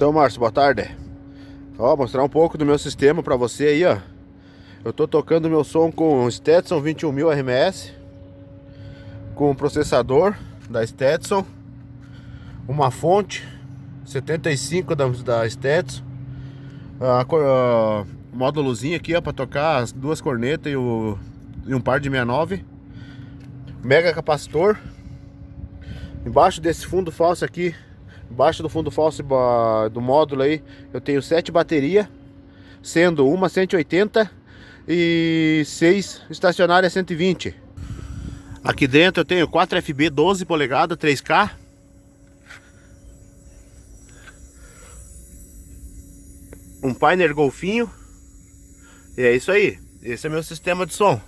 Então, Márcio, boa tarde. Ó, mostrar um pouco do meu sistema pra você aí, ó. Eu tô tocando meu som com Stetsom 21000 RMS, com o processador da Stetsom, uma fonte 75 da Stetsom, módulozinho aqui, ó, pra tocar as duas cornetas e um par de 69, mega capacitor. Embaixo desse fundo falso aqui, embaixo do fundo falso do módulo aí, eu tenho 7 baterias, sendo uma 180 e 6 estacionárias 120. Aqui dentro eu tenho 4 FB 12 polegadas 3K, um painel Golfinho, e é isso aí. Esse é meu sistema de som.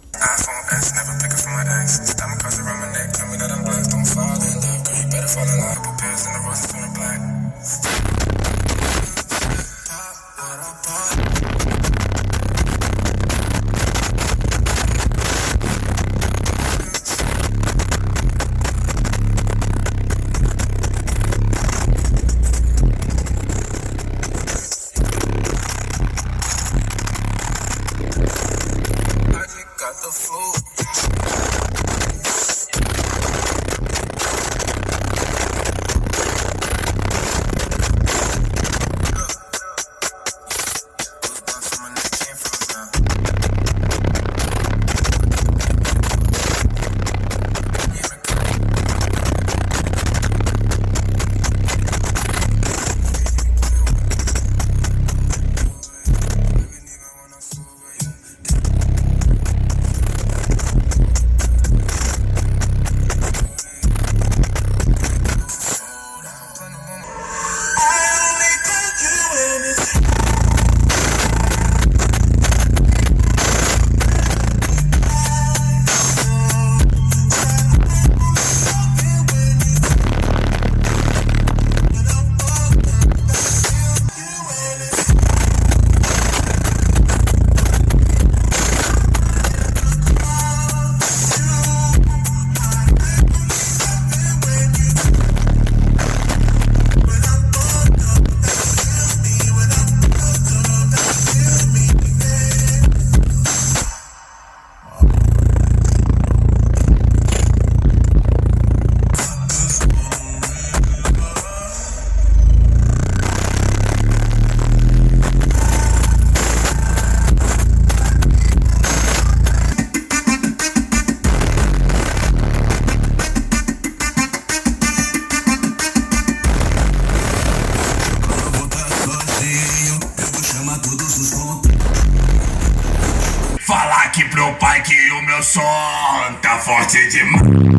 Falar aqui pro pai que o meu som tá forte demais.